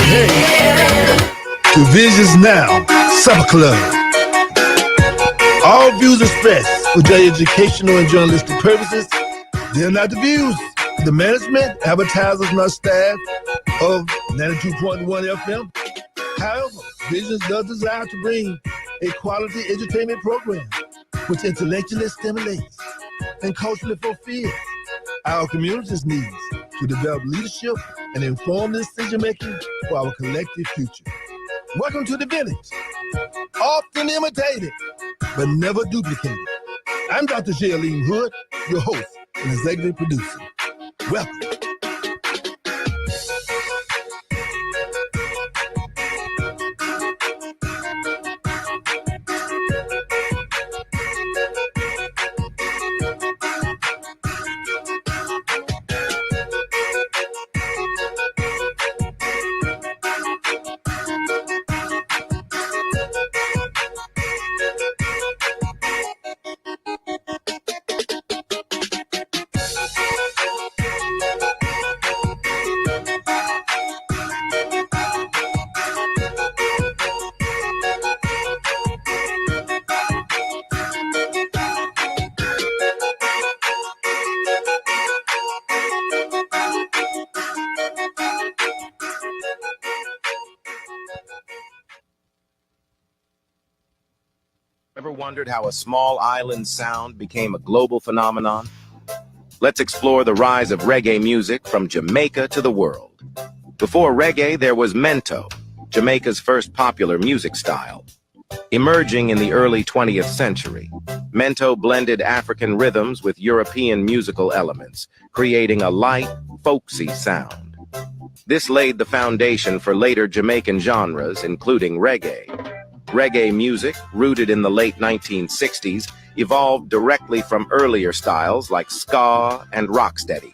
Hey, to Visions Now, Supper Club. All views expressed for their educational and journalistic purposes, they're not the views of the management, advertisers, nor staff of 92.1 FM. However, Visions does desire to bring a quality entertainment program which intellectually stimulates and culturally fulfills our community's needs to develop leadership and inform decision making for our collective future. Welcome to the village, often imitated, but never duplicated. I'm Dr. Shailene Hood, your host and executive producer. Welcome. Ever wondered how a small island sound became a global phenomenon? Let's explore the rise of reggae music from Jamaica to the world. Before reggae, there was mento, Jamaica's first popular music style. Emerging in the early 20th century, mento blended African rhythms with European musical elements, creating a light, folksy sound. This laid the foundation for later Jamaican genres, including reggae. Reggae music, rooted in the late 1960s, evolved directly from earlier styles like ska and rocksteady.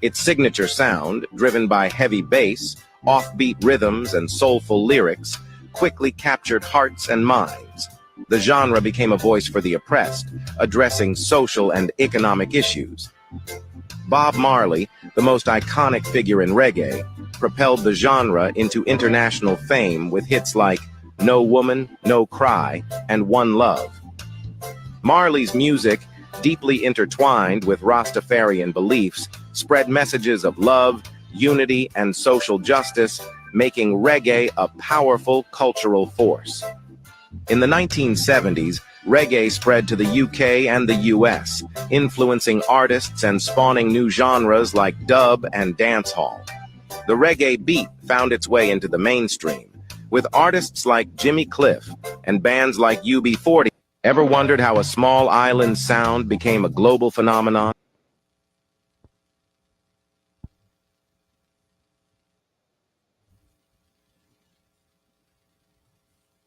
Its signature sound, driven by heavy bass, offbeat rhythms, and soulful lyrics, quickly captured hearts and minds. The genre became a voice for the oppressed, addressing social and economic issues. Bob Marley, the most iconic figure in reggae, propelled the genre into international fame with hits like No Woman, No Cry, and One Love. Marley's music, deeply intertwined with Rastafarian beliefs, spread messages of love, unity, and social justice, making reggae a powerful cultural force. In the 1970s, reggae spread to the UK and the US, influencing artists and spawning new genres like dub and dancehall. The reggae beat found its way into the mainstream, with artists like Jimmy Cliff and bands like UB40. Ever wondered how a small island sound became a global phenomenon?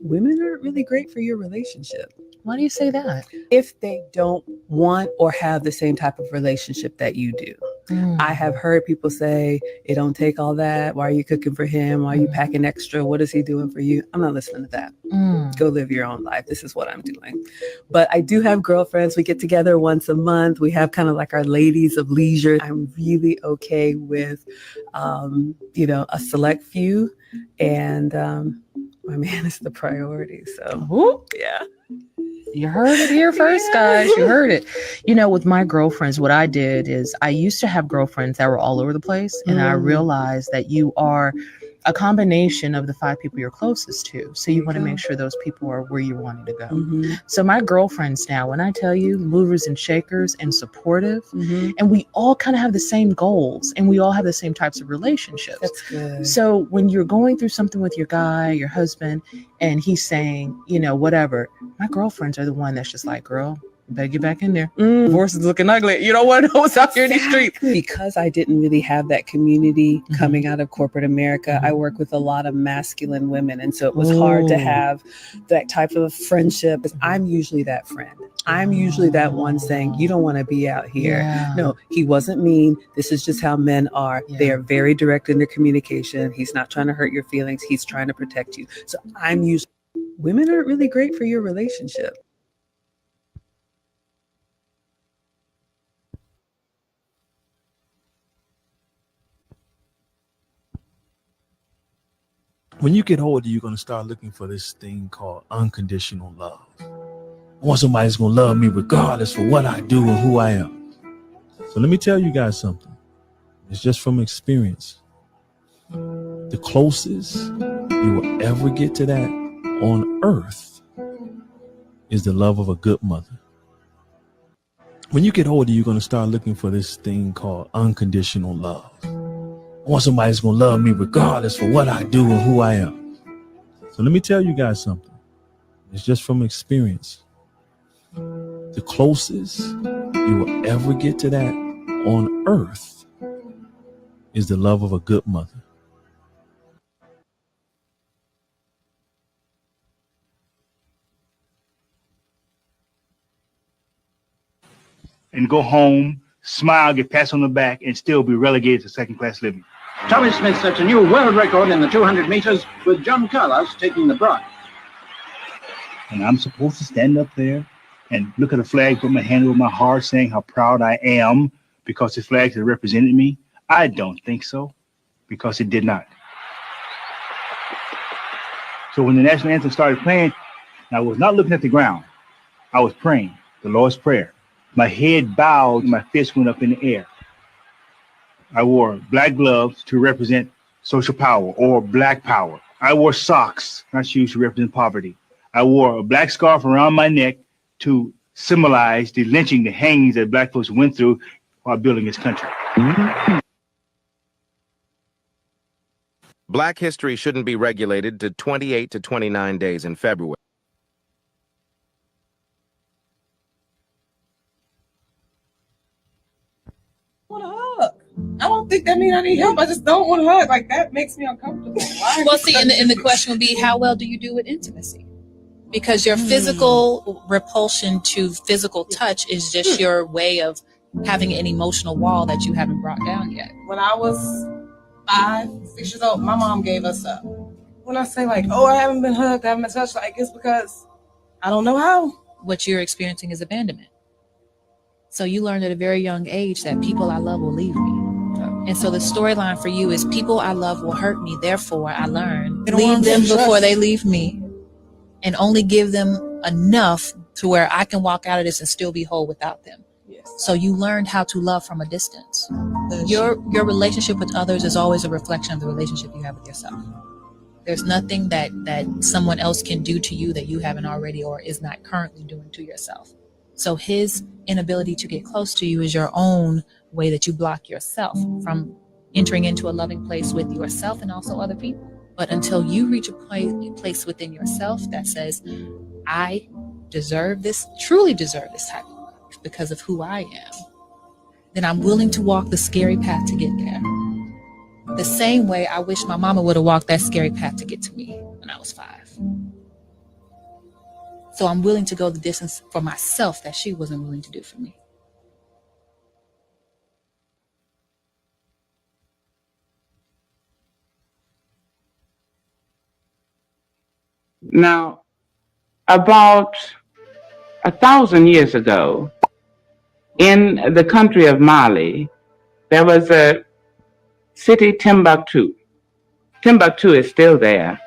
Women aren't really great for your relationship. Why do you say that? If they don't want or have the same type of relationship that you do. I have heard people say, it don't take all that. Why are you cooking for him? Why are you packing extra? What is he doing for you? I'm not listening to that. Go live your own life. This is what I'm doing. But I do have girlfriends. We get together once a month. We have kind of like our ladies of leisure. I'm really okay with, a select few. And my man is the priority. So, yeah. You heard it here first, guys. You heard it. With my girlfriends, what I did is I used to have girlfriends that were all over the place. And I realized that you are a combination of the 5 people you're closest to. So you want to make sure those people are where you're wanting to go. So my girlfriends now, when I tell you, movers and shakers and supportive, and we all kind of have the same goals and we all have the same types of relationships. That's good. So when you're going through something with your guy, your husband, and he's saying, whatever, my girlfriends are the one that's just like, girl, you better get back in there. Divorce is looking ugly. You don't want to know what's out here in the street. Because I didn't really have that community coming out of corporate America, I work with a lot of masculine women. And so it was hard to have that type of friendship. I'm usually that friend. I'm usually that one saying, you don't want to be out here. Yeah. No, he wasn't mean. This is just how men are. Yeah. They are very direct in their communication. He's not trying to hurt your feelings. He's trying to protect you. So I'm usually, women aren't really great for your relationship. When you get older, you're going to start looking for this thing called unconditional love. I want somebody that's going to love me regardless for what I do and who I am. So let me tell you guys something. It's just from experience. The closest you will ever get to that on earth is the love of a good mother. When you get older, you're going to start looking for this thing called unconditional love. I want somebody that's going to love me regardless for what I do and who I am. So let me tell you guys something. It's just from experience. The closest you will ever get to that on earth is the love of a good mother. And go home, smile, get pats on the back, and still be relegated to second-class living. Tommy Smith sets a new world record in the 200 meters with John Carlos taking the bronze. And I'm supposed to stand up there and look at the flag, put my hand over my heart, saying how proud I am because the flag has represented me? I don't think so, because it did not. So when the national anthem started playing, I was not looking at the ground. I was praying the Lord's Prayer. My head bowed, my fist went up in the air. I wore black gloves to represent social power or black power. I wore socks, not shoes, to represent poverty. I wore a black scarf around my neck to symbolize the lynching, the hangings that black folks went through while building this country. Black history shouldn't be regulated to 28 to 29 days in February. Want a hug. I don't think that means I need help. I just don't want a hug. Like, that makes me uncomfortable. Why? Well, see, and the question would be, how well do you do with intimacy? Because your physical repulsion to physical touch is just your way of having an emotional wall that you haven't brought down yet. When I was 5, 6 years old, my mom gave us up. When I say, like, oh, I haven't been hugged, I haven't been touched, like, it's because I don't know how. What you're experiencing is abandonment. So you learned at a very young age that people I love will leave me. And so the storyline for you is people I love will hurt me. Therefore, I learn leave them before they leave me, and only give them enough to where I can walk out of this and still be whole without them. Yes. So you learned how to love from a distance. Your relationship with others is always a reflection of the relationship you have with yourself. There's nothing that someone else can do to you that you haven't already or is not currently doing to yourself. So his inability to get close to you is your own way that you block yourself from entering into a loving place with yourself and also other people. But until you reach a place within yourself that says, I deserve this, truly deserve this type of life because of who I am, then I'm willing to walk the scary path to get there. The same way I wish my mama would have walked that scary path to get to me when I was 5. So I'm willing to go the distance for myself that she wasn't willing to do for me. Now, about 1,000 years ago, in the country of Mali, there was a city, Timbuktu. Timbuktu is still there.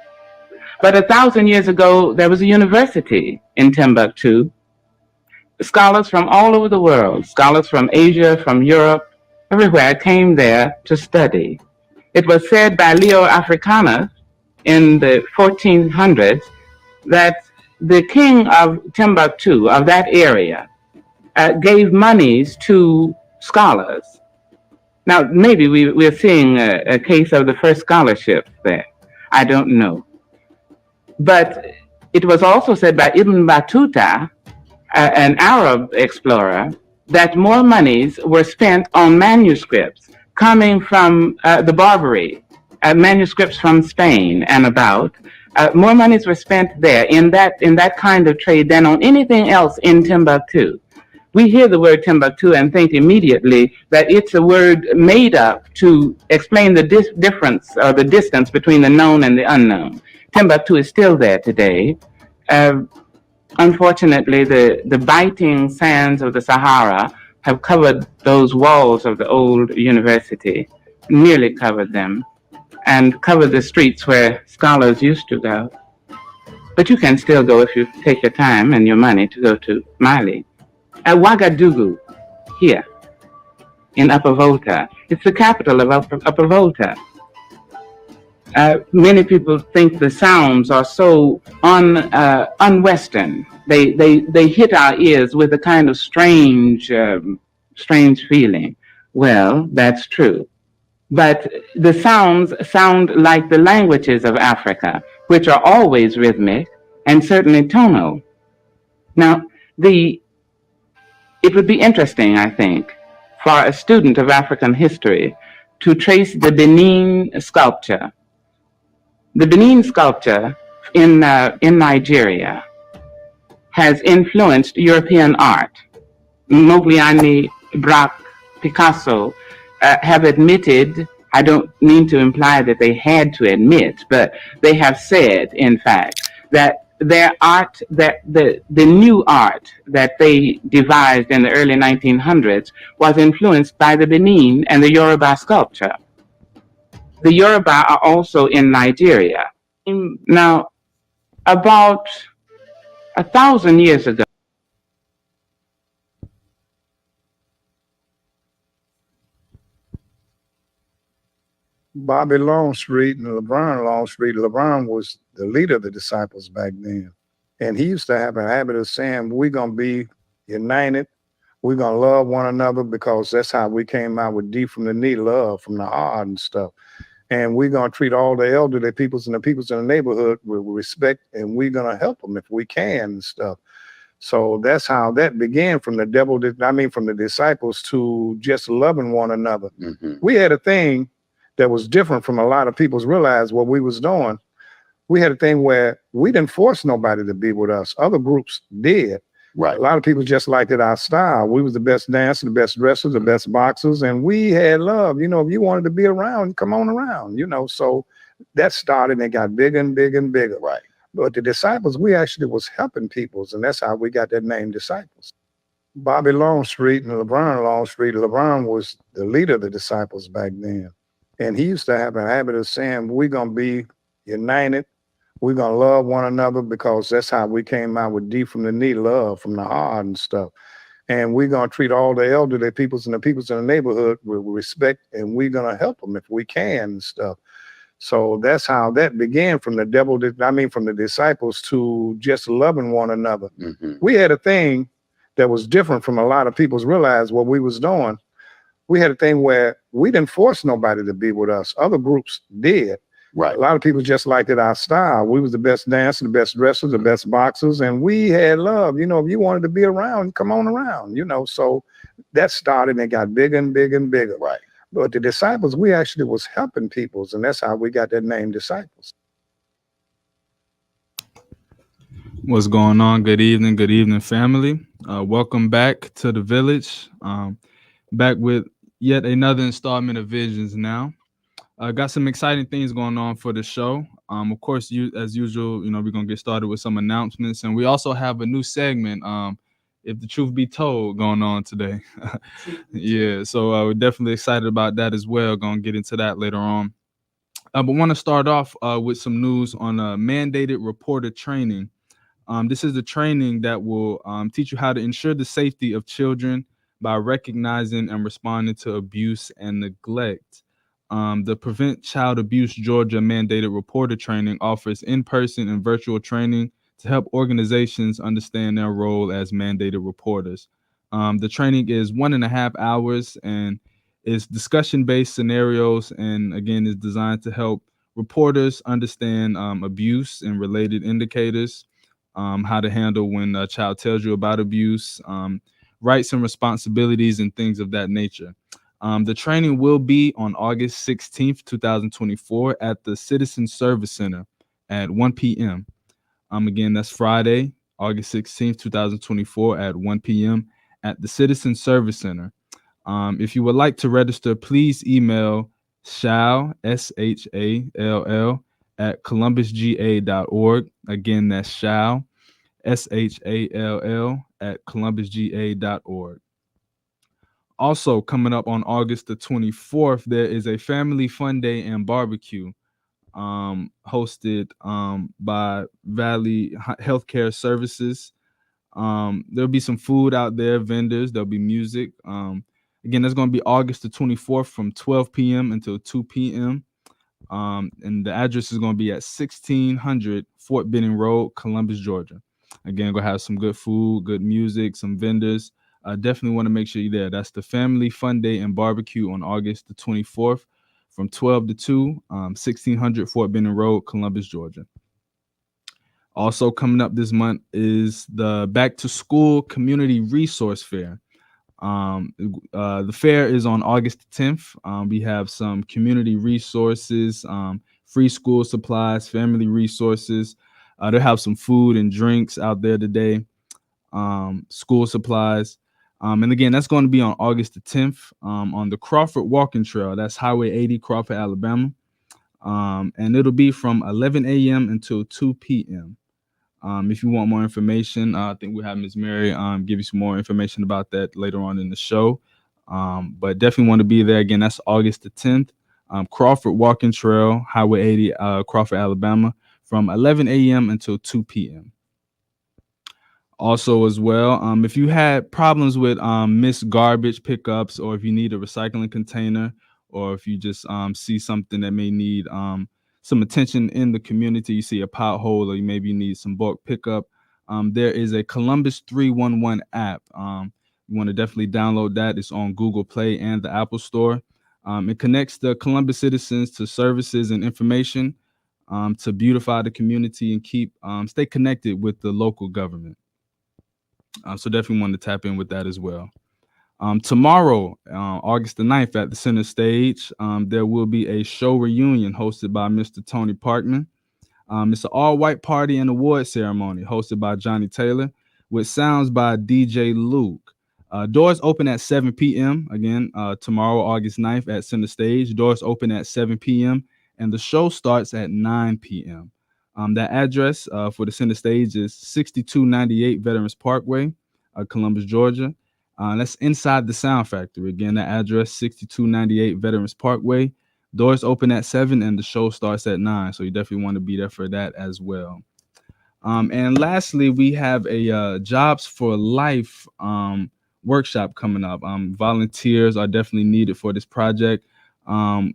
But 1,000 years ago, there was a university in Timbuktu. Scholars from all over the world, scholars from Asia, from Europe, everywhere came there to study. It was said by Leo Africanus in the 1400s that the king of Timbuktu, of that area, gave monies to scholars. Now, maybe we're seeing a case of the first scholarship there. I don't know. But it was also said by Ibn Battuta, an Arab explorer, that more monies were spent on manuscripts coming from the Barbary, manuscripts from Spain and about. More monies were spent there in that kind of trade than on anything else in Timbuktu. We hear the word Timbuktu and think immediately that it's a word made up to explain the difference or the distance between the known and the unknown. Timbuktu is still there today. Unfortunately, the biting sands of the Sahara have covered those walls of the old university, nearly covered them. and cover the streets where scholars used to go. But you can still go if you take your time and your money to go to Mali. At Ouagadougou, here in Upper Volta, it's the capital of Upper Volta. Many people think the sounds are so un-Western. They hit our ears with a kind of strange feeling. Well, that's true. But the sounds sound like the languages of Africa, which are always rhythmic and certainly tonal. Now, it would be interesting, I think, for a student of African history to trace the Benin sculpture. The Benin sculpture in Nigeria has influenced European art. Modigliani, Braque, Picasso have admitted, I don't mean to imply that they had to admit, but they have said, in fact, that their art, that the new art that they devised in the early 1900s was influenced by the Benin and the Yoruba sculpture. The Yoruba are also in Nigeria. Now, about 1,000 years ago, Bobby Longstreet and LeBron Longstreet. LeBron was the leader of the disciples back then. And he used to have a habit of saying, we're going to be united. We're going to love one another because that's how we came out with D from the knee, love from the heart and stuff. And we're going to treat all the elderly peoples and the peoples in the neighborhood with respect, and we're going to help them if we can and stuff. So that's how that began from the disciples to just loving one another. Mm-hmm. We had a thing that was different from a lot of people's realize what we was doing. We had a thing where we didn't force nobody to be with us. Other groups did. Right. A lot of people just liked it, our style. We was the best dancers, the best wrestlers, the best boxers, and we had love. You know, if you wanted to be around, come on around, you know. So that started and it got bigger and bigger and bigger. Right. But the disciples, we actually was helping peoples, and that's how we got that name, disciples. Bobby Longstreet and LeBron Longstreet. LeBron was the leader of the disciples back then. And he used to have a habit of saying, we're going to be united. We're going to love one another because that's how we came out with D from the knee, love from the heart and stuff. And we're going to treat all the elderly peoples and the peoples in the neighborhood with respect, and we're going to help them if we can and stuff. So that's how that began from the disciples to just loving one another. Mm-hmm. We had a thing that was different from a lot of people's realize what we was doing. We had a thing where we didn't force nobody to be with us. Other groups did. Right. A lot of people just liked it, our style. We was the best dancers, the best wrestlers, the best boxers, and we had love. You know, if you wanted to be around, come on around, you know. So that started and it got bigger and bigger and bigger. Right. But the disciples, we actually was helping peoples, and that's how we got that name, disciples. What's going on? Good evening, family. Welcome back to the village. Back with yet another installment of Visions Now. Got some exciting things going on for the show. Of course, as usual, you know, we're gonna get started with some announcements, and we also have a new segment, If the Truth Be Told, going on today. Yeah, so we're definitely excited about that as well. Gonna get into that later on. But want to start off with some news on mandated reporter training. This is the training that will teach you how to ensure the safety of children by recognizing and responding to abuse and neglect. The Prevent Child Abuse Georgia mandated reporter training offers in-person and virtual training to help organizations understand their role as mandated reporters. The training is 1.5 hours and is discussion-based scenarios, and again is designed to help reporters understand abuse and related indicators, how to handle when a child tells you about abuse, rights and responsibilities, and things of that nature. The training will be on August 16th, 2024 at the Citizen Service Center at 1 p.m. Again, that's Friday, August 16th, 2024 at 1 p.m. at the Citizen Service Center. If you would like to register, please email Shall, S-H-A-L-L, at columbusga.org. Again, that's Shall, S-H-A-L-L, at columbusga.org. Also coming up on August the 24th, there is a family fun day and barbecue hosted by Valley Healthcare Services. There'll be some food out there, vendors, there'll be music. Again, that's going to be August the 24th from 12 p.m. until 2 p.m. And the address is going to be at 1600 Fort Benning Road, Columbus, Georgia. Again, going to have some good food, good music, some vendors. Definitely want to make sure you're there. That's the Family Fun Day and Barbecue on August the 24th from 12 to 2, 1600 Fort Benning Road, Columbus, Georgia. Also coming up this month is the Back to School Community Resource Fair. The fair is on August 10th. We have some community resources, free school supplies, family resources. They'll have some food and drinks out there today, school supplies. And again, that's going to be on August the 10th on the Crawford Walking Trail. That's Highway 80, Crawford, Alabama. And it'll be from 11 a.m. until 2 p.m. If you want more information, I think we'll have Ms. Mary give you some more information about that later on in the show. But definitely want to be there. Again, that's August the 10th. Crawford Walking Trail, Highway 80, Crawford, Alabama, from 11 a.m. until 2 p.m. Also, as well, if you had problems with missed garbage pickups, or if you need a recycling container, or if you just see something that may need some attention in the community, you see a pothole, or maybe you need some bulk pickup, there is a Columbus 311 app. You want to definitely download that. It's on Google Play and the Apple Store. It connects the Columbus citizens to services and information to beautify the community and stay connected with the local government. So definitely want to tap in with that as well. Tomorrow, August the 9th at the Center Stage, there will be a show reunion hosted by Mr. Tony Parkman. It's an all-white party and award ceremony hosted by Johnny Taylor with sounds by DJ Luke. Doors open at 7 p.m. Again, tomorrow, August 9th at Center Stage. Doors open at 7 p.m. and the show starts at 9 p.m. That address for the Center Stage is 6298 Veterans Parkway, Columbus, Georgia. That's inside the Sound Factory. Again, that address, 6298 Veterans Parkway. Doors open at 7 and the show starts at 9. So you definitely want to be there for that as well. And lastly, we have a Jobs for Life workshop coming up. Volunteers are definitely needed for this project.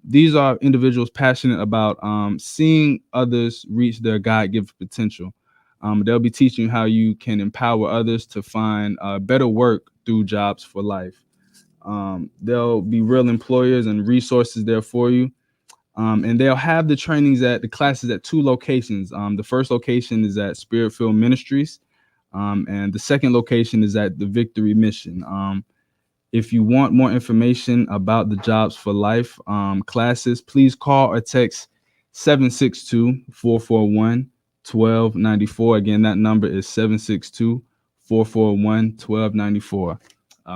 These are individuals passionate about seeing others reach their God-given potential. They'll be teaching you how you can empower others to find better work through Jobs for Life. There'll be real employers and resources there for you. And they'll have the classes at 2 locations. The first location is at Spirit-Filled Ministries. And the second location is at the Victory Mission. If you want more information about the Jobs for Life classes, please call or text 762-441-1294. Again, that number is 762-441-1294.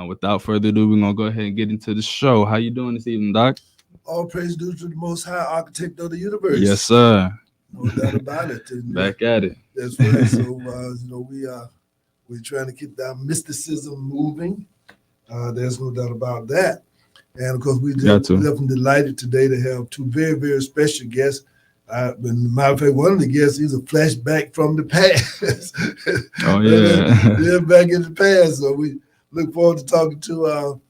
Without further ado, we're going to go ahead and get into the show. How you doing this evening, Doc? All praise due to the Most High Architect of the universe. Yes, sir. No doubt about it. And, back at it. That's right. So, we're trying to keep that mysticism moving. There's no doubt about that. And of course, we're definitely delighted today to have 2 very, very special guests. Matter of fact, one of the guests is a flashback from the past. Oh, yeah. They're back in the past. So we look forward to talking to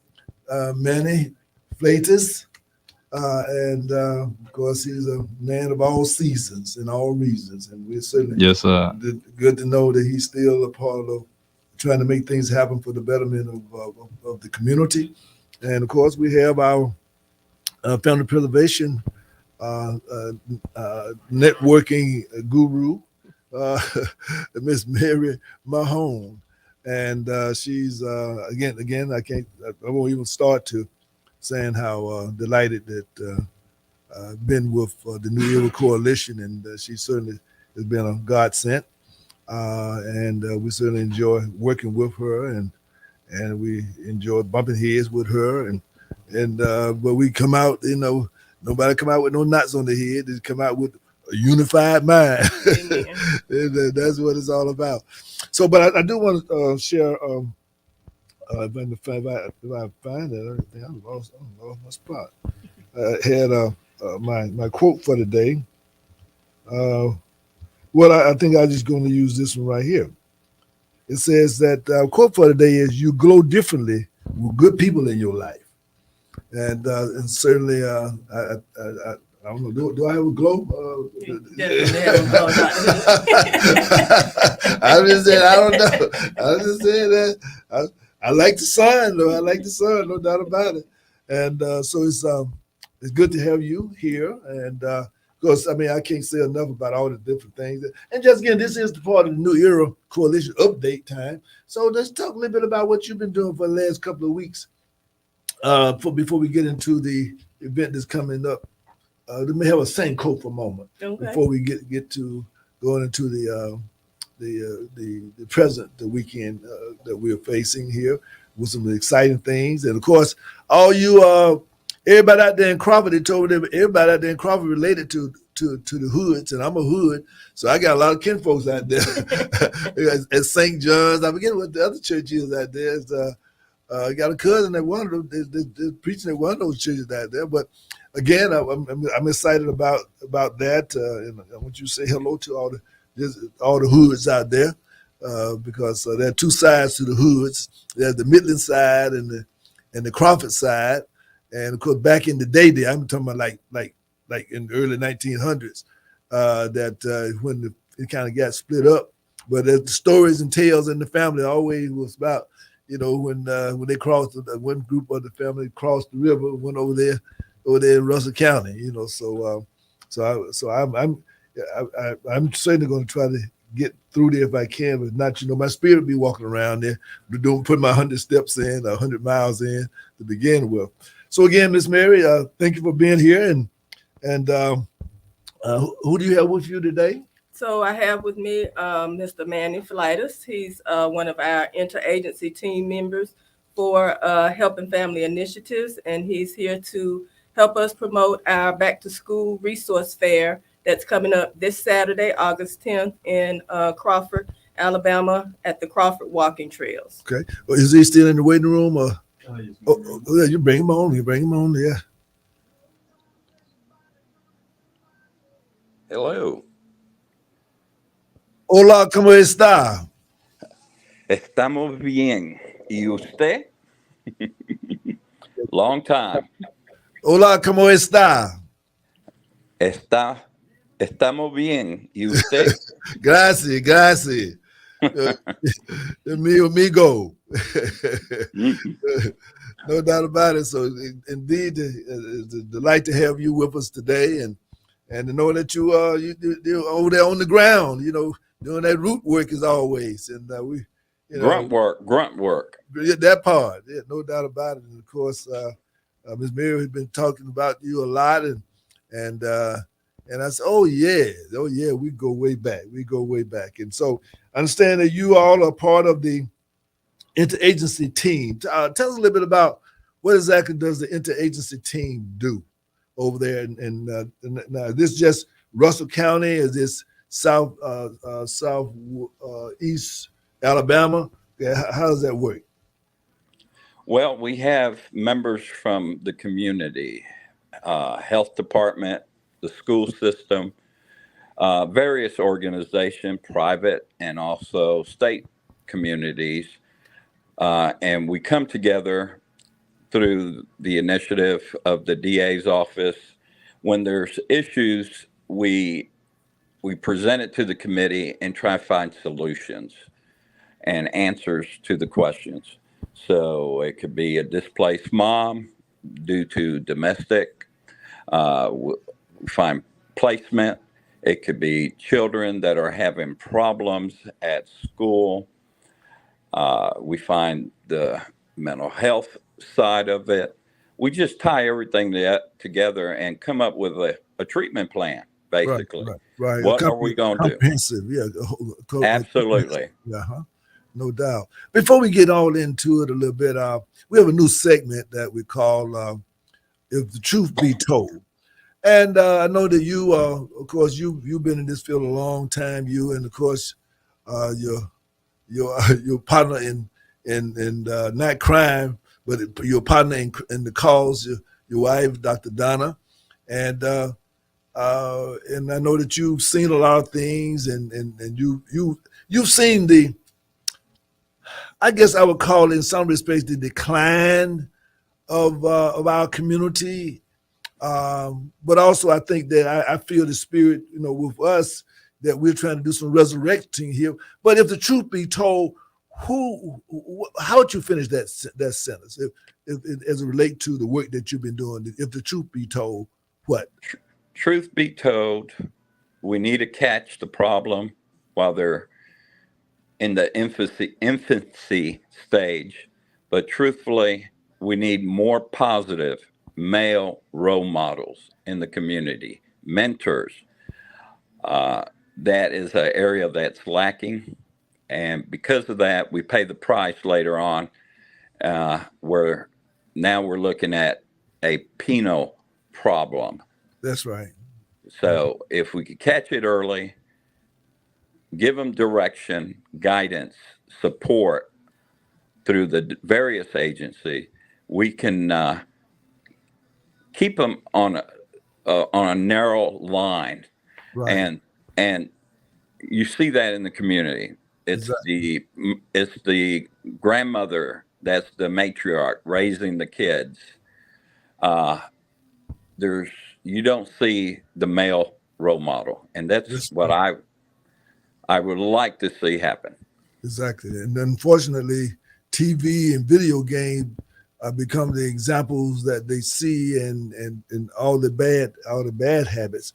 Manny Flatus. And of course, he's a man of all seasons and all reasons. And we're certainly good to know that he's still a part of trying to make things happen for the betterment of the community. And of course, we have our family preservation networking guru, Miss Mary Mahone. And she's, again, I won't even start to saying how delighted that I've been with the New Era Coalition, and she certainly has been a godsend. And we certainly enjoy working with her, and we enjoy bumping heads with her, and but we come out, nobody come out with no knots on the head. They come out with a unified mind. And, that's what it's all about. So, but I do want to share if I find it, I think I lost my spot. I had my quote for the day. Well, I think I'm just going to use this one right here. It says that quote for the day is, "You glow differently with good people in your life," and certainly I don't know. Do I have a glow? Definitely have a glow. I just said I don't know. I just said that I like the sun, though. I like the sun, no doubt about it. And so it's good to have you here. And because I mean, I can't say enough about all the different things. And just again, this is the part of the New Era Coalition update time. So let's talk a little bit about what you've been doing for the last couple of weeks. Before we get into the event that's coming up. Let me have a sing quote for a moment before we get to going into the present, the weekend that we're facing here with some exciting things. And of course, all you everybody out there in Crawford, they told me that everybody out there in Crawford related to the hoods, and I'm a hood, so I got a lot of kinfolks out there at St. John's. I forget what the other church is out there. I got a cousin at one of them. They're preaching at one of those churches out there, but. Again, I'm excited about that, and I want you to say hello to all the hoods out there, because there are two sides to the hoods. There's the Midland side and the Crawford side, and of course back in the day, I'm talking about like in the early 1900s, that when it kind of got split up. But the stories and tales in the family always was about, when they crossed, one group of the family crossed the river, went over there in Russell County, so I'm certainly going to try to get through there if I can, but not, my spirit will be walking around there, put my 100 steps in, 100 miles in to begin with. So again, Miss Mary, thank you for being here, and who do you have with you today? So I have with me Mr. Manny Flightus. He's one of our interagency team members for Help and Family Initiatives, and he's here to help us promote our Back to School Resource Fair that's coming up this Saturday, August 10th in Crawford, Alabama at the Crawford Walking Trails. Okay. Well, is he still in the waiting room? Or? Oh, you bring him on. Yeah. Hello. Hola, ¿cómo está? Estamos bien. ¿Y usted? Long time. Hola, ¿cómo está? Estamos bien. ¿Y usted? Gracias. Mi amigo. No doubt about it. So indeed, it's a delight to have you with us today, and to know that you're over there on the ground, doing that root work as always. And we, grunt work. That part, yeah, no doubt about it. And of course, Ms. Mary has been talking about you a lot, and I said, oh yeah, we go way back. And so I understand that you all are part of the interagency team. Tell us a little bit about what exactly does the interagency team do over there, and now is this just Russell County? Is this south east Alabama? How does that work? Well, we have members from the community, health department, the school system, various organizations, private and also state communities. And we come together through the initiative of the DA's office. When there's issues, we present it to the committee and try to find solutions and answers to the questions. So it could be a displaced mom due to domestic, find placement. It could be children that are having problems at school. We find the mental health side of it. We just tie everything together and come up with a treatment plan, basically. Right. What are we going to do? Comprehensive, yeah. Absolutely. Uh-huh. No doubt. Before we get all into it a little bit, we have a new segment that we call If the Truth Be Told. And I know that you, of course, you've been in this field a long time. You and, of course, your partner in not crime, but your partner in the cause, your wife, Dr. Donna, and I know that you've seen a lot of things, and you've seen the, I guess I would call it in some respects the decline of our community, but also I think that I feel the spirit, with us, that we're trying to do some resurrecting here. But if the truth be told, how would you finish that sentence if as it relate to the work that you've been doing? If the truth be told, what? Truth be told, we need to catch the problem while they're in the infancy stage. But truthfully, we need more positive male role models in the community, mentors. That is an area that's lacking. And because of that, we pay the price later on, where now we're looking at a penal problem. That's right. So if we could catch it early, give them direction, guidance, support through the various agencies, we can keep them on a narrow line. Right. And you see that in the community. It's the grandmother that's the matriarch raising the kids. You don't see the male role model, and that's what I would like to see happen. Exactly, and unfortunately, TV and video games become the examples that they see, and all the bad habits.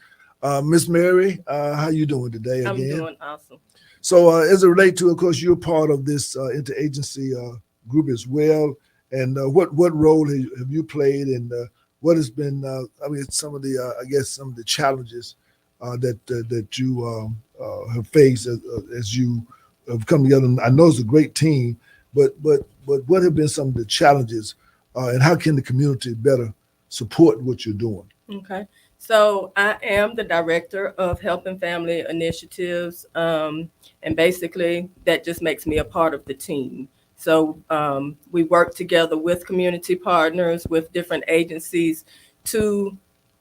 Miss Mary, how you doing today? Again? I'm doing awesome. So as it relates to, of course, you're part of this interagency group as well. And what role have you played, and what has been, some of the challenges that you have faced as you have come together? I know it's a great team, but what have been some of the challenges, and how can the community better support what you're doing? Okay. So I am the director of Health and Family Initiatives, and basically that just makes me a part of the team. So we work together with community partners, with different agencies to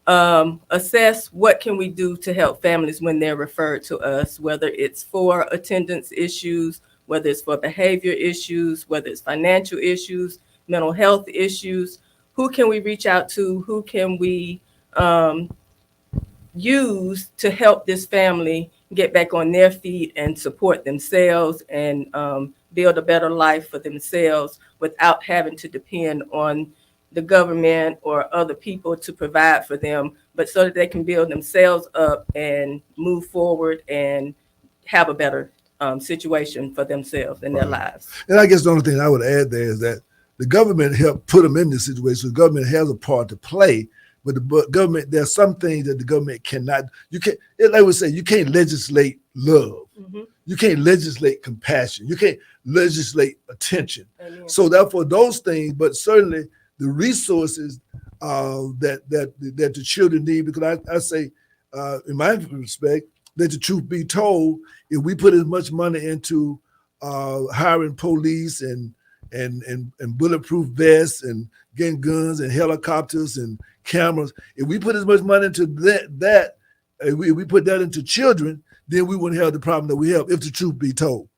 assess what can we do to help families when they're referred to us, whether it's for attendance issues, whether it's for behavior issues, whether it's financial issues, mental health issues. Who can we reach out to? Who can we use to help this family get back on their feet and support themselves and build a better life for themselves without having to depend on the government or other people to provide for them, but so that they can build themselves up and move forward and have a better situation for themselves and their lives. And I guess the only thing I would add there is that the government helped put them in this situation. So the government has a part to play. But the government, there's some things that the government cannot. You can't, like we say, you can't legislate love. Mm-hmm. You can't legislate compassion. You can't legislate attention. Amen. So therefore, those things, but certainly the resources that the children need. Because I say, in my respect, that the truth be told, if we put as much money into hiring police and bulletproof vests and getting guns and helicopters and cameras, if we put as much money into that if we put that into children, then we wouldn't have the problem that we have, if the truth be told.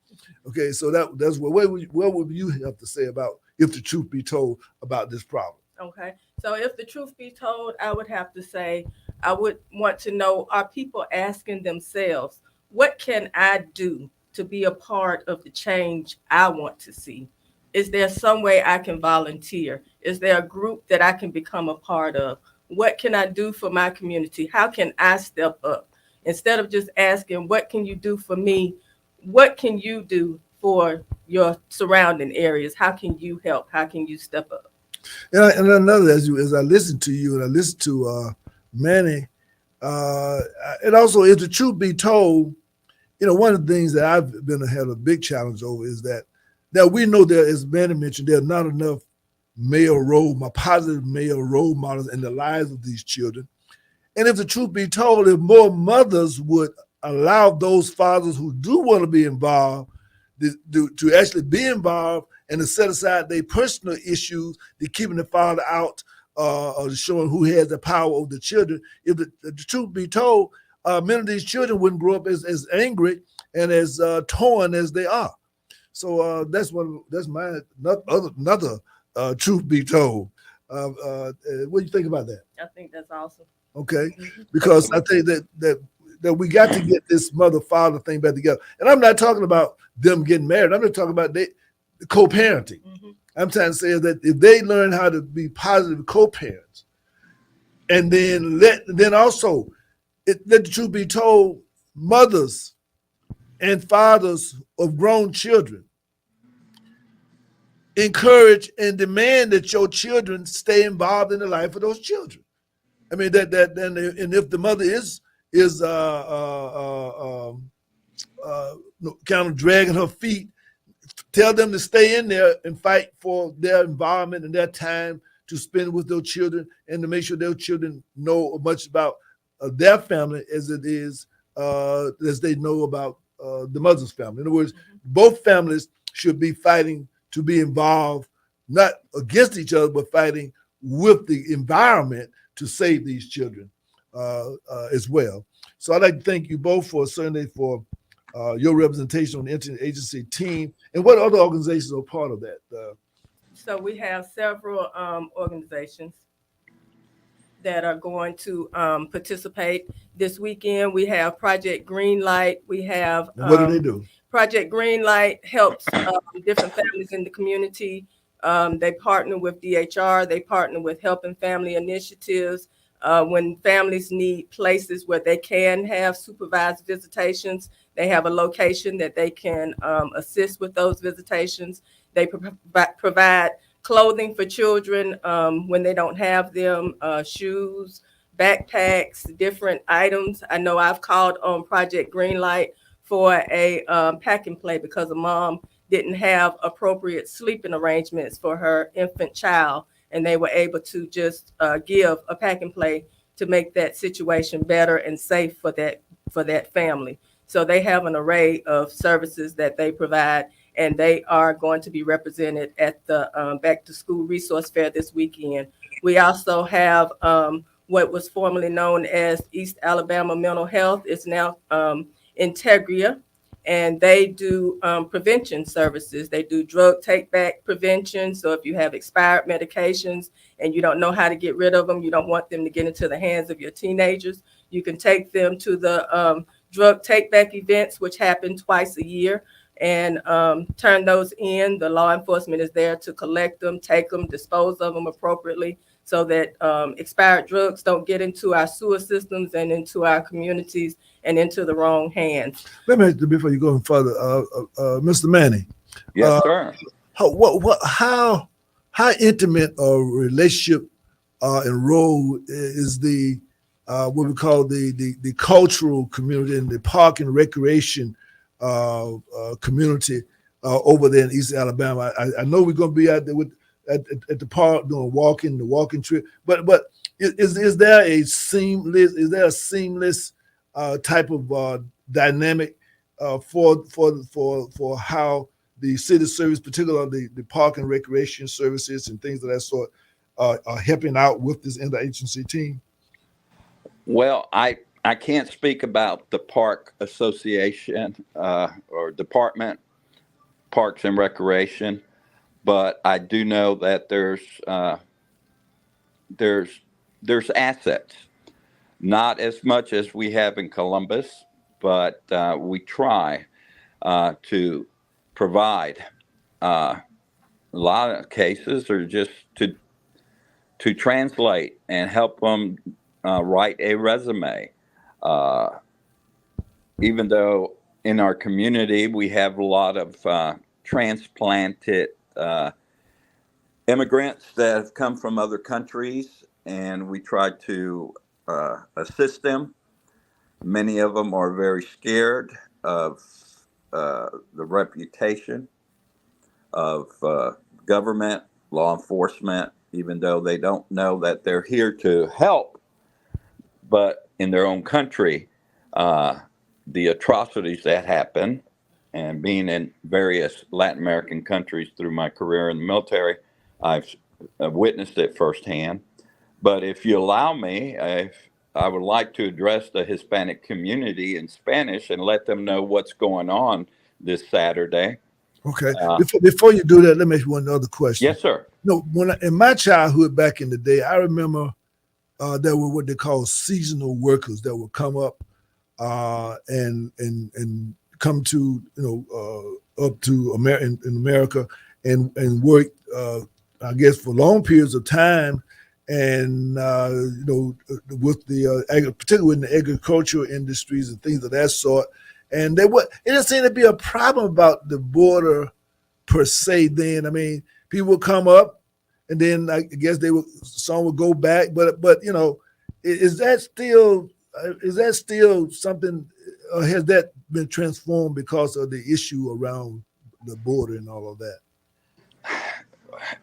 Okay, so that's what would you have to say about, if the truth be told, about this problem? Okay, so if the truth be told, I would have to say, I would want to know, are people asking themselves, what can I do to be a part of the change I want to see? Is there some way I can volunteer? Is there a group that I can become a part of? What can I do for my community? How can I step up? Instead of just asking, what can you do for me? What can you do for your surrounding areas? How can you help? How can you step up? And another, as I listen to you and I listen to Manny, and also, if the truth be told, one of the things that I've had a big challenge over is that we know that, as Manny mentioned, there are not enough positive male role models in the lives of these children. And if the truth be told, if more mothers would allow those fathers who do want to be involved to actually be involved and to set aside their personal issues, to keeping the father out, or showing who has the power over the children. If the truth be told, many of these children wouldn't grow up as angry and as torn as they are. So that's my another truth be told. What do you think about that? I think that's awesome. Okay, because I think that we got to get this mother-father thing back together. And I'm not talking about them getting married. I'm not talking about the co-parenting. I'm trying to say that if they learn how to be positive co-parents, and then also, let the truth be told, mothers and fathers of grown children encourage and demand that your children stay involved in the life of those children. I mean and if the mother is kind of dragging her feet, tell them to stay in there and fight for their environment and their time to spend with their children, and to make sure their children know much about their family as it is as they know about the mother's family. In other words, both families should be fighting to be involved, not against each other, but fighting with the environment to save these children as well. So I'd like to thank you both for your representation on the interagency team. And what other organizations are part of that? So we have several organizations that are going to participate this weekend. We have Project Greenlight. We have what do they do? Project Greenlight helps different families in the community. They partner with DHR. They partner with Helping Family Initiatives. When families need places where they can have supervised visitations, they have a location that they can assist with those visitations. They provide clothing for children when they don't have them, shoes, backpacks, different items. I know I've called on Project Greenlight for a pack and play because a mom didn't have appropriate sleeping arrangements for her infant child, and they were able to just give a pack and play to make that situation better and safe for that family. So they have an array of services that they provide, and they are going to be represented at the Back to School Resource Fair this weekend. We also have what was formerly known as East Alabama Mental Health. It's now Integria, and they do prevention services. They do drug take-back prevention. So if you have expired medications and you don't know how to get rid of them, you don't want them to get into the hands of your teenagers, you can take them to the drug take-back events, which happen twice a year, and turn those in. The law enforcement is there to collect them, take them, dispose of them appropriately, so that expired drugs don't get into our sewer systems and into our communities and into the wrong hands. Let me ask you before you go further, Mr. Manning. Yes, sir. How intimate a relationship and role is the what we call the cultural community and the park and recreation community over there in East Alabama? I know we're going to be out there at the park doing the walking trip, but is there a seamless type of dynamic for how the city service, particularly the park and recreation services and things of that sort, are helping out with this interagency team? Well, I can't speak about the park association or department, Parks and Recreation, but I do know that there's assets, not as much as we have in Columbus, but we try to provide. A lot of cases are just to translate and help them write a resume. Even though in our community we have a lot of transplanted immigrants that have come from other countries, and we try to assist them. Many of them are very scared of the reputation of government, law enforcement, even though they don't know that they're here to help. But in their own country, the atrocities that happen And being in various Latin American countries through my career in the military, I've witnessed it firsthand. But if you allow me, I would like to address the Hispanic community in Spanish and let them know what's going on this Saturday. Okay. Before you do that, let me ask you one other question. Yes, sir. No, in my childhood back in the day, I remember there were what they call seasonal workers that would come up and come to up to in America and work I guess for long periods of time, and with the particularly in the agricultural industries and things of that sort. And it didn't seem to be a problem about the border per se. Then I mean, people would come up, and then I guess some would go back. But is that still something? Or has that been transformed because of the issue around the border and all of that?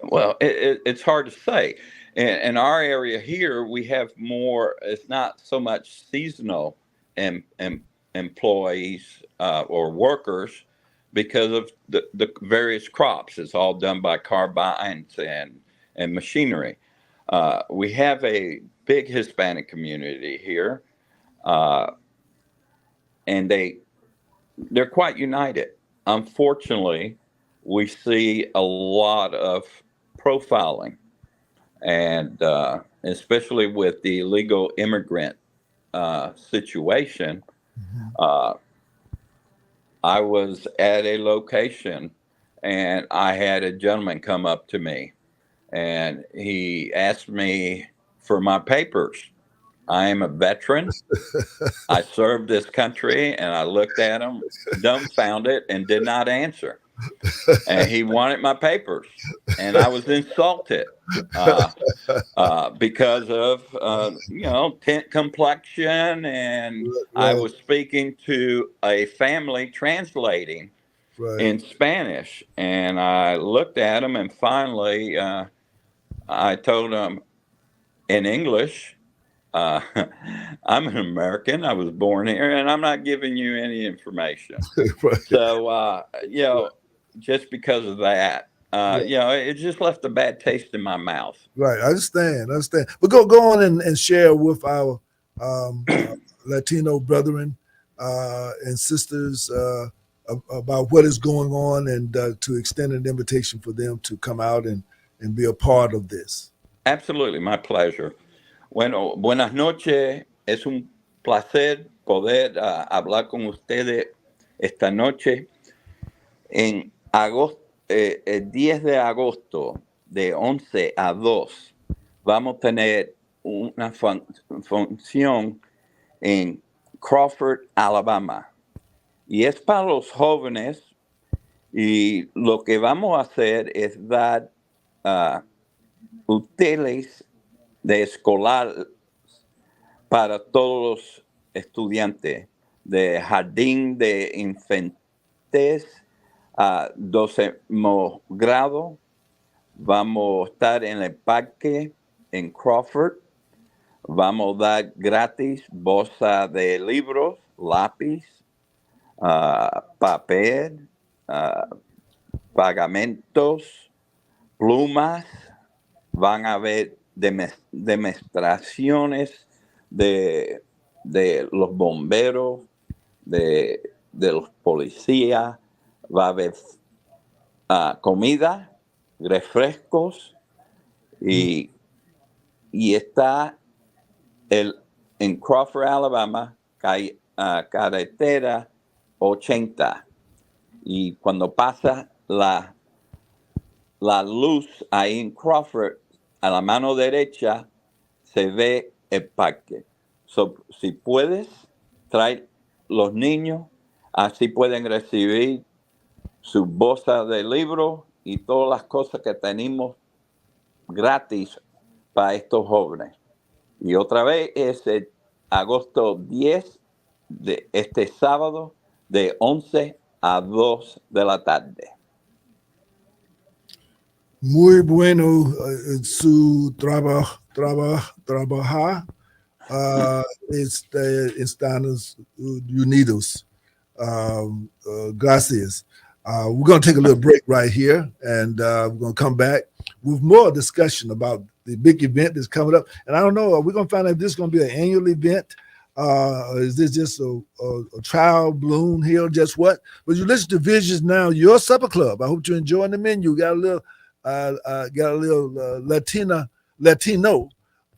Well, it's hard to say. In our area here, we have more. It's not so much seasonal employees or workers because of the various crops. It's all done by carbines and machinery. We have a big Hispanic community here, and they're quite united. Unfortunately, we see a lot of profiling, and especially with the illegal immigrant situation. I was at a location, and I had a gentleman come up to me, and he asked me for my papers. I am a veteran. I served this country, and I looked at him, dumbfounded, and did not answer. And he wanted my papers, and I was insulted because of tint complexion, and I was speaking to a family translating in Spanish, and I looked at him, and finally I told him in English, I'm an American. I was born here, and I'm not giving you any information. So, just because of that, it just left a bad taste in my mouth. Right. I understand. But go on and share with our Latino brethren and sisters about what is going on, and to extend an invitation for them to come out and be a part of this. Absolutely. My pleasure. Bueno, buenas noches. Es un placer poder hablar con ustedes esta noche. En agosto, el 10 de agosto, de 11 a 2, vamos a tener una función en Crawford, Alabama. Y es para los jóvenes, y lo que vamos a hacer es dar útiles de escolar para todos los estudiantes de jardín de infantes a 12º grado. Vamos a estar en el parque en Crawford. Vamos a dar gratis bolsa de libros, lápiz, papel, pagamentos, plumas. Van a haber demostraciones de los bomberos, de los policías. Va a haber comida, refrescos, y está en Crawford, Alabama, carretera 80. Y cuando pasa la luz ahí en Crawford, a la mano derecha se ve el parque. Si puedes, trae los niños, así pueden recibir su bolsa de libros y todas las cosas que tenemos gratis para estos jóvenes. Y otra vez es el agosto 10, de este sábado, de 11 a 2 de la tarde. Muy bueno su trabajar en Estados Unidos. Garcias. We're going to take a little break right here, and we're going to come back with more discussion about the big event that's coming up. And I don't know, we're going to find out if this is going to be an annual event. Is this just a trial balloon here, just what? But you listen to Visions Now, your supper club. I hope you're enjoying the menu. Got a little Latino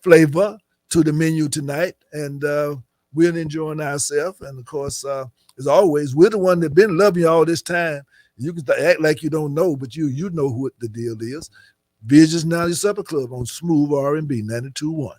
flavor to the menu tonight, and we're enjoying ourselves. And of course, as always, we're the one that been loving you all this time. You can act like you don't know, but you know what the deal is. Visions Now, your supper club on Smooth R&B 92.1.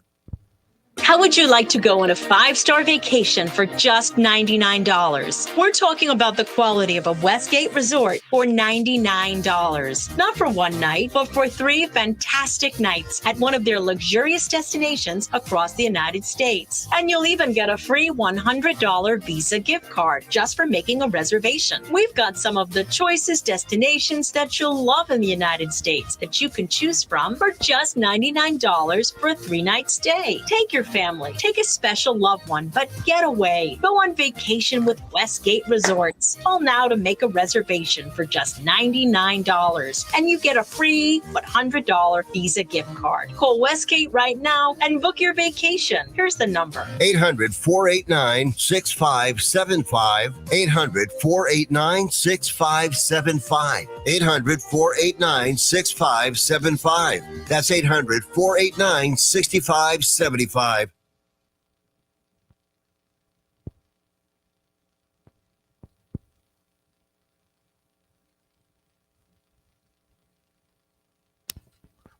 How would you like to go on a 5-star vacation for just $99? We're talking about the quality of a Westgate resort for $99. Not for one night, but for 3 fantastic nights at one of their luxurious destinations across the United States. And you'll even get a free $100 Visa gift card just for making a reservation. We've got some of the choicest destinations that you'll love in the United States that you can choose from for just $99 for a 3-night stay. Take your family, take a special loved one, but get away. Go on vacation with Westgate Resorts. Call now to make a reservation for just $99, and you get a free $100 Visa gift card. Call Westgate right now and book your vacation. Here's the number: 800-489-6575. 800-489-6575. 800-489-6575. That's 800-489-6575.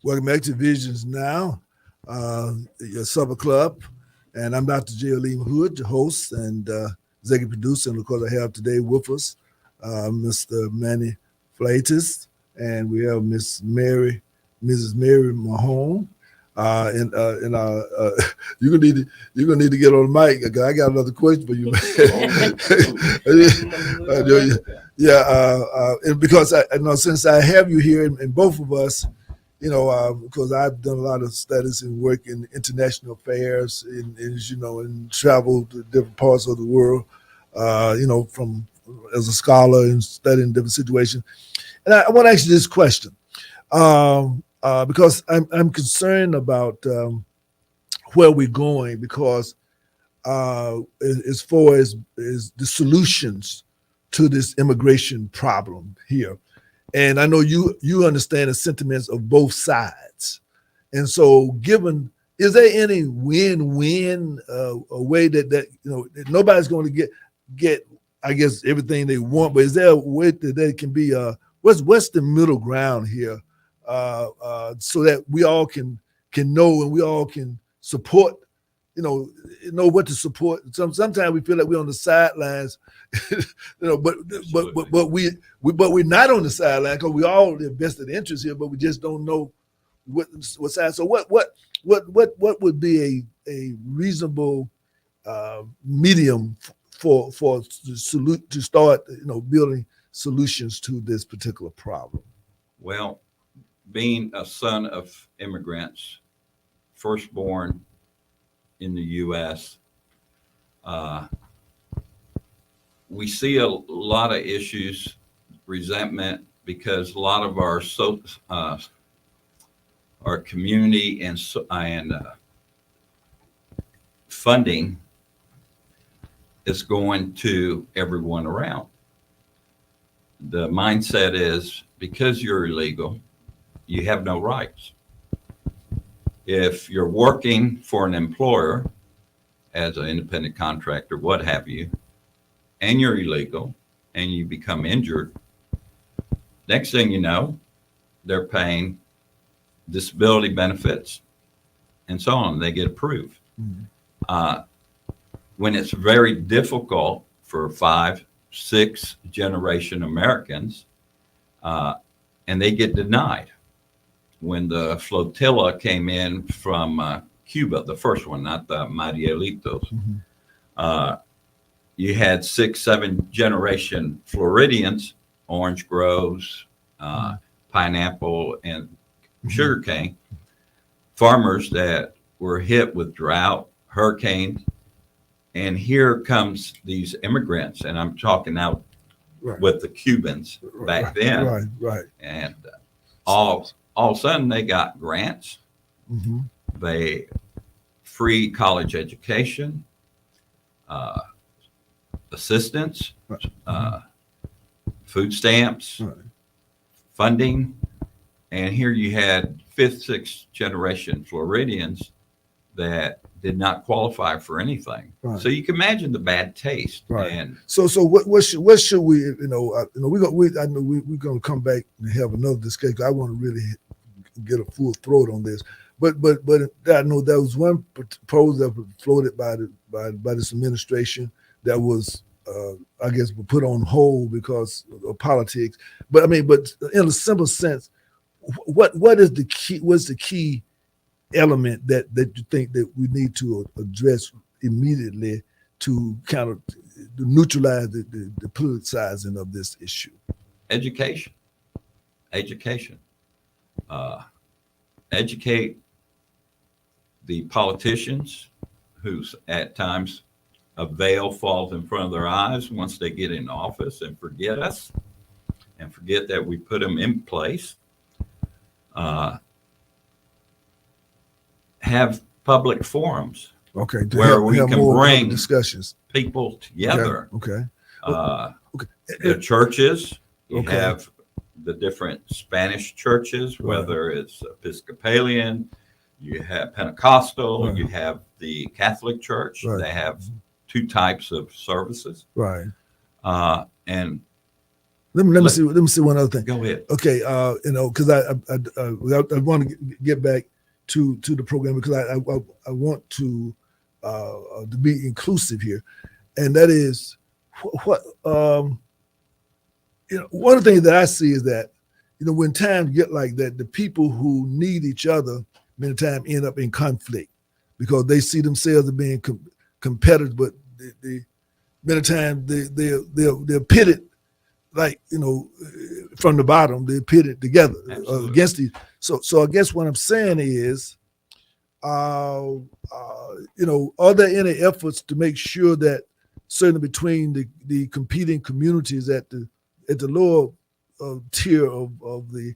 Welcome back to Visions Now, your supper club. And I'm Dr. J. Aleem Hood, your host and executive producer. And of course, I have today with us Mr. Manny Fleitas, and we have Mrs. Mary Mahone. You're gonna need to get on the mic. I got another question for you. And because I know, since I have you here, and both of us, because I've done a lot of studies and work in international affairs, and traveled to different parts of the world, from as a scholar and studying different situations. And I want to ask you this question. Because I'm concerned about where we're going, because as far as the solutions to this immigration problem here, and I know you understand the sentiments of both sides, and so is there any win-win a way that nobody's going to get I guess everything they want, but is there a way that there can be what's the middle ground here? So that we all can know, and we all can support, know what to support. Sometimes we feel like we're on the sidelines, but we're not on the sideline, because we all have vested interest here, but we just don't know what side. So what would be a reasonable medium for to start building solutions to this particular problem? Well, being a son of immigrants, firstborn in the U.S., we see a lot of issues, resentment, because a lot of our community and funding is going to everyone around. The mindset is, because you're illegal, you have no rights. If you're working for an employer as an independent contractor, what have you, and you're illegal and you become injured, next thing you know, they're paying disability benefits and so on. They get approved. Mm-hmm. When it's very difficult for 5-6 generation Americans, and they get denied. When the flotilla came in from Cuba, the first one, not the Marielitos, mm-hmm. You had 6-7 generation Floridians, orange groves, pineapple, and mm-hmm. sugarcane, farmers that were hit with drought, hurricanes, And here comes these immigrants, and I'm talking now with the Cubans back then. Right. And all of a sudden they got grants, Mm-hmm. they free college education, assistance, food stamps, funding. And here you had 5th, 6th generation Floridians that did not qualify for anything. Right. So you can imagine the bad taste. Right. And So what should we, we're gonna come back and have another discussion. I want to really get a full throat on this. But I know there was one proposal that was floated by this administration that was I guess put on hold because of politics. But I mean, but in a simple sense, what is the key? What's the key element that you think that we need to address immediately to kind of neutralize the politicizing of this issue? education. Educate the politicians who's at times a veil falls in front of their eyes once they get in office and forget us and forget that we put them in place. Have public forums. Okay, where we can bring discussions, people together. Okay. The churches, you Okay. have the different Spanish churches, whether it's Episcopalian, you have Pentecostal, you have the Catholic Church. Right. They have 2 types of services. Right. And Let me see one other thing. Go ahead. Okay, because I want to get back to the program because I want to be inclusive here, and that is what one of the things that I see is that when times get like that, the people who need each other many times end up in conflict because they see themselves as being competitors, but many times they're pitted. Like from the bottom, they pit it together against these. So I guess what I'm saying is, are there any efforts to make sure that certainly between the competing communities at the lower tier of the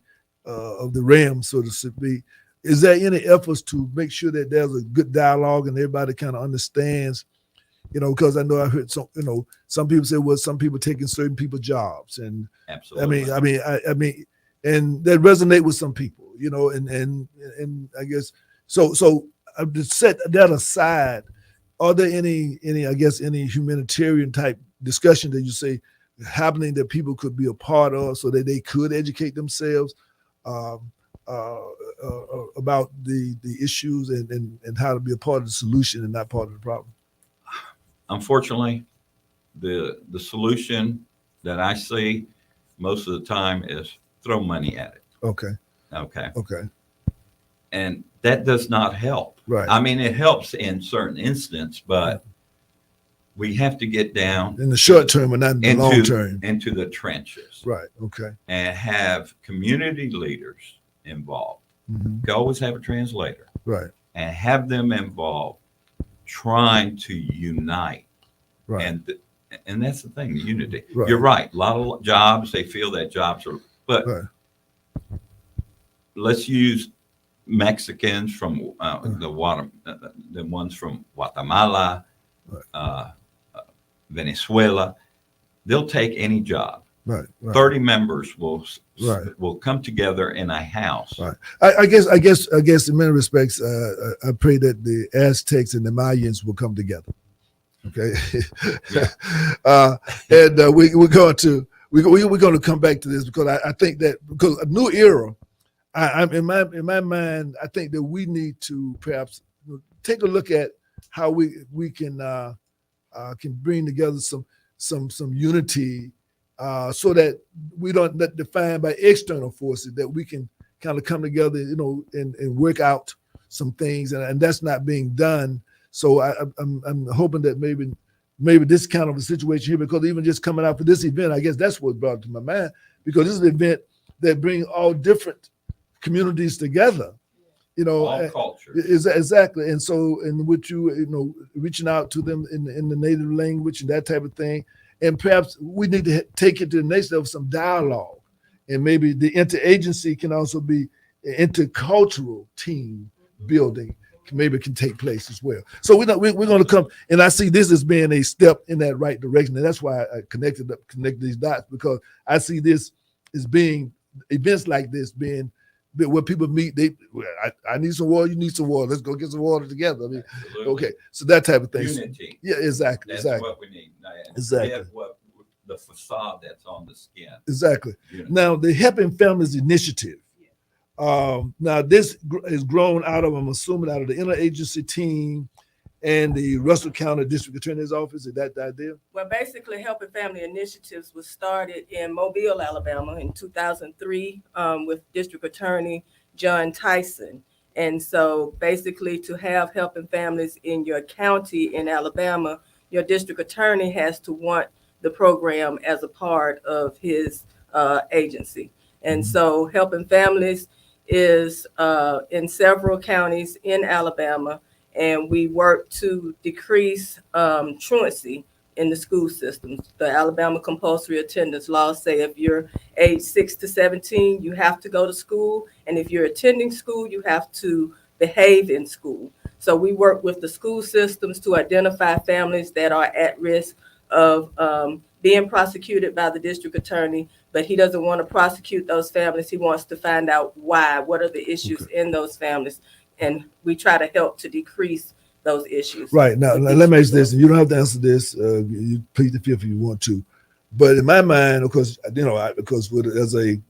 realm, so to speak, is there any efforts to make sure that there's a good dialogue and everybody kind of understands? Because I know I heard some people say, well, some people taking certain people's jobs, and absolutely. I mean, and that resonate with some people, and I guess so. To set that aside, are there any humanitarian type discussion that you say happening that people could be a part of, so that they could educate themselves about the issues and how to be a part of the solution and not part of the problem? Unfortunately, the solution that I see most of the time is throw money at it. Okay. And that does not help. Right. I mean, it helps in certain instances, but we have to get down in the short term and not in the long term into the trenches. Right. Okay. And have community leaders involved. Mm-hmm. You always have a translator. Right. And have them involved trying to unite. Right. And that's the thing, the unity. Right. You're right. A lot of jobs, they feel that jobs are, but let's use Mexicans from the ones from Guatemala, Venezuela. They'll take any job. Right. 30 members will come together in a house. Right. I guess in many respects, I pray that the Aztecs and the Mayans will come together. Okay. And we're going to come back to this because I think that because a new era, I'm in my mind, I think that we need to perhaps take a look at how we can bring together some unity. So that we don't get defined by external forces, that we can kind of come together, and work out some things, and that's not being done. So I'm hoping that maybe this kind of a situation here, because even just coming out for this event, I guess that's what brought it to my mind, because this is an event that brings all different communities together, You know, All cultures. is exactly. And so, and with you, reaching out to them in the native language and that type of thing, and perhaps we need to take it to the next level, some dialogue, and maybe the interagency can also be intercultural team building. Maybe can take place as well. So we're going to come, and I see this as being a step in that right direction, and that's why I connected these dots, because I see this as being events like this being where people meet. I need some water, you need some water. Let's go get some water together. I mean, Absolutely. okay, so that type of thing. Unity. Yeah, exactly. That's exactly. what we need. Exactly. Forget what the facade that's on the skin. Exactly. Unity. Now, the Helping Families Initiative. Now, this is grown out of, I'm assuming, out of the interagency team and the Russell County District Attorney's Office. Is that the idea? Well, basically, Helping Family Initiatives was started in Mobile, Alabama in 2003 with District Attorney John Tyson. And so basically, to have helping families in your county in Alabama, your district attorney has to want the program as a part of his agency. And so Helping Families is in several counties in Alabama, and we work to decrease truancy in the school systems. The Alabama compulsory attendance laws say if you're age 6 to 17, you have to go to school, and if you're attending school, you have to behave in school. So we work with the school systems to identify families that are at risk of being prosecuted by the district attorney, but he doesn't want to prosecute those families. He wants to find out why, what are the issues in those families, and we try to help to decrease those issues. Right. Now, let me ask this, and you don't have to answer this. You plead the fifth if you want to. But in my mind, of course, as a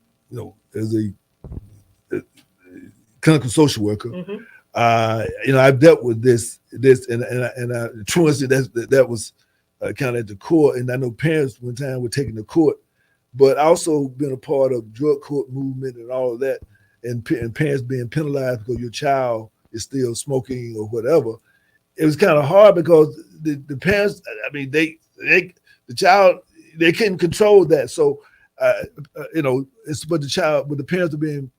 clinical social worker, I've dealt with this and truancy that was kind of at the core. And I know parents one time were taken to court, but also been a part of drug court movement and all of that, and parents being penalized because your child is still smoking or whatever. It was kind of hard because the parents, I mean, the child, they couldn't control that. So, but the parents are being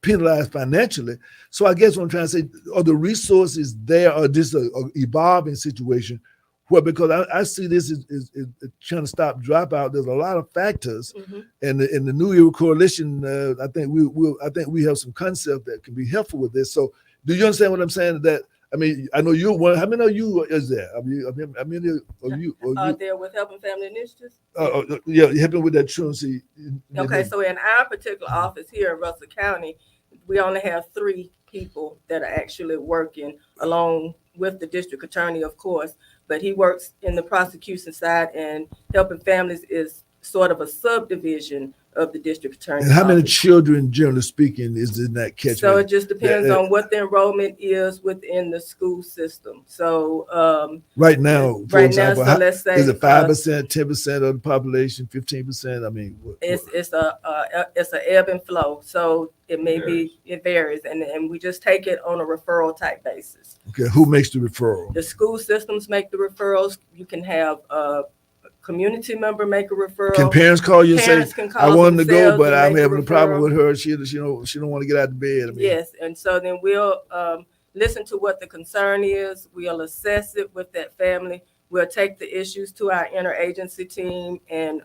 penalized financially. So I guess what I'm trying to say, are the resources there, or just a evolving situation where, because I see this is trying to stop dropout. There's a lot of factors, and the New Year Coalition. I think we have some concept that can be helpful with this. So, do you understand what I'm saying? That I mean, I know you. How many of you is there? I mean, you? There with Helping Family Initiatives. Yeah, helping with that truancy. Okay, so in our particular office here in Russell County, we only have 3 people that are actually working along with the district attorney, of course, but he works in the prosecution side, and Helping Families is sort of a subdivision of the district attorney. And how many children, generally speaking, is in that catchment? So it just depends on what the enrollment is within the school system. So right now, for example, so let's say, is it 5%, 10% of the population, 15%? I mean, it's an ebb and flow. So it may be, it varies, and we just take it on a referral type basis. Okay, who makes the referral? The school systems make the referrals. You can have community member make a referral. Can parents call you and say, I want to go, but I'm having a problem with her. She don't want to get out of bed. I mean, yes, and so then we'll listen to what the concern is. We'll assess it with that family. We'll take the issues to our interagency team and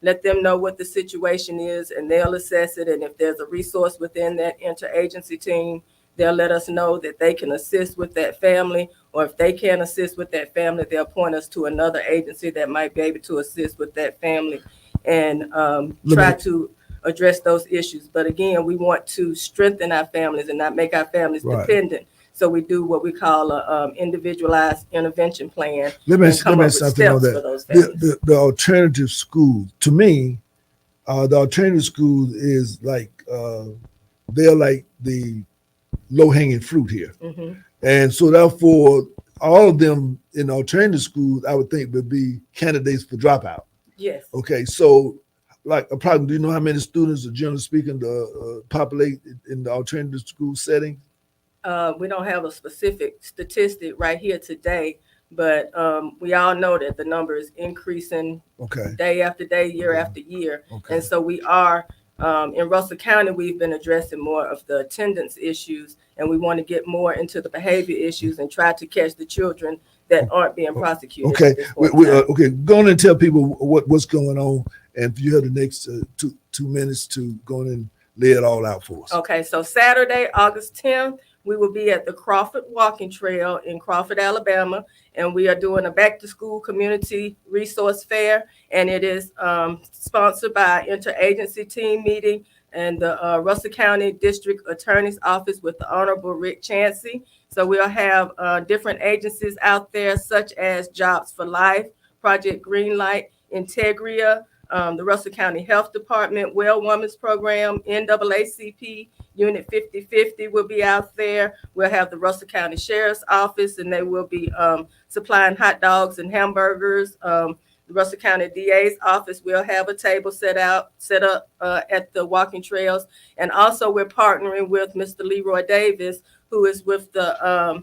let them know what the situation is, and they'll assess it. And if there's a resource within that interagency team, they'll let us know that they can assist with that family, or if they can't assist with that family, they'll point us to another agency that might be able to assist with that family and try to address those issues. But again, we want to strengthen our families and not make our families dependent. So we do what we call a individualized intervention plan. Let me say something on that. The alternative school, to me, the alternative school is like they're like the low-hanging fruit here. And so therefore, all of them in alternative schools, I would think, would be candidates for dropout. Yes. Okay, so like do you know how many students are generally speaking populate in the alternative school setting? We don't have a specific statistic right here today, but we all know that the number is increasing day after day, year after year. And so we are In Russell County, we've been addressing more of the attendance issues, and we want to get more into the behavior issues and try to catch the children that aren't being prosecuted. Okay, at this point in time. okay. Go on and tell people what's going on, and if you have the next 2 minutes to go on and lay it all out for us. Okay, so Saturday, August 10th, we will be at the Crawford Walking Trail in Crawford, Alabama, and we are doing a back-to-school community resource fair, and it is sponsored by Interagency Team Meeting and the Russell County District Attorney's Office with the Honorable Rick Chansey. So we'll have different agencies out there, such as Jobs for Life, Project Greenlight, Integria, the Russell County Health Department, Well Women's Program, NAACP, Unit 5050 will be out there. We'll have the Russell County Sheriff's Office, and they will be supplying hot dogs and hamburgers. The Russell County DA's office will have a table set up at the walking trails. And also we're partnering with Mr. Leroy Davis, who is with the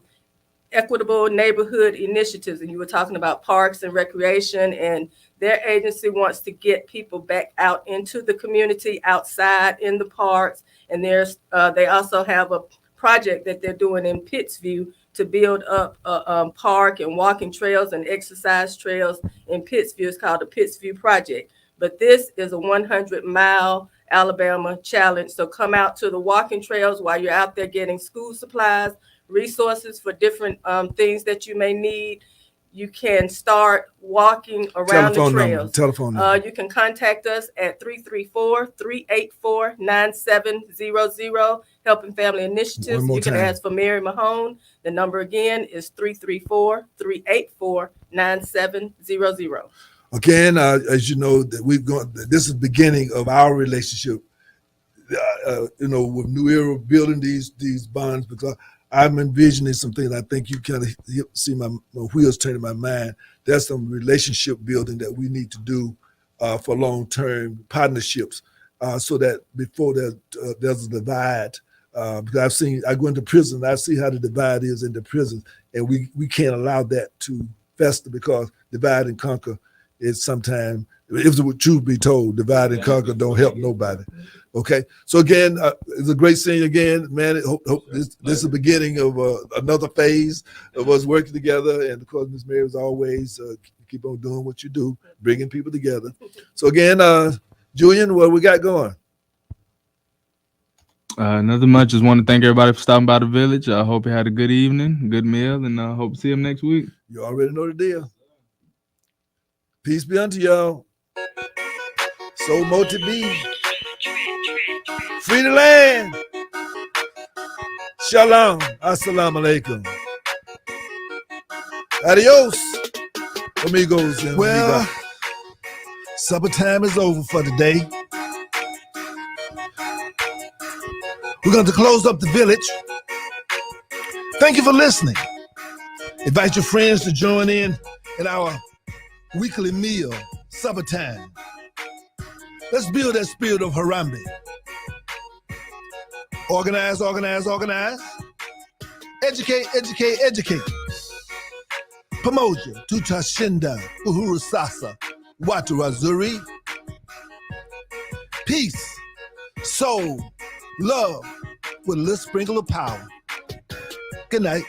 Equitable Neighborhood Initiatives. And you were talking about parks and recreation, and their agency wants to get people back out into the community, outside in the parks. And they also have a project that they're doing in Pittsview to build up a park and walking trails and exercise trails in Pittsview. It's called the Pittsview Project. But this is a 100-mile Alabama challenge. So come out to the walking trails while you're out there getting school supplies, resources for different things that you may need. You can start walking around the trails. Telephone number. You can contact us at 334-384-9700, Helping Family Initiatives. One more You can time. ask for Mary Mahone. The number again is 334-384-9700. Again, as you know, that this is the beginning of our relationship, with New Era building these bonds, because I'm envisioning some things. I think you kind of see my wheels turning in my mind. There's some relationship building that we need to do for long-term partnerships, so that before there's a divide. Because I go into prison, I see how the divide is in the prisons, and we can't allow that to fester, because divide and conquer is sometimes, if the truth be told, divide and conquer don't help nobody. Okay, so again, it's a great seeing you again, man. Hope this is the beginning of another phase of us working together. And of course, Ms. Mary, as always, keep on doing what you do, bringing people together. So again, Julian, what we got going? Nothing much. Just want to thank everybody for stopping by the village. I hope you had a good evening, good meal, and hope to see them next week. You already know the deal. Peace be unto y'all. So multi be. Free the land. Shalom. Assalamu alaikum. Adios, amigos. And well, supper time is over for today. We're going to close up the village. Thank you for listening. Invite your friends to join in our weekly meal, supper time. Let's build that spirit of Harambe. Organize, organize, organize. Educate, educate, educate. Pamoja, Tutashinda, Uhuru Sasa, Watu Wazuri. Peace, soul, love, with a little sprinkle of power. Good night.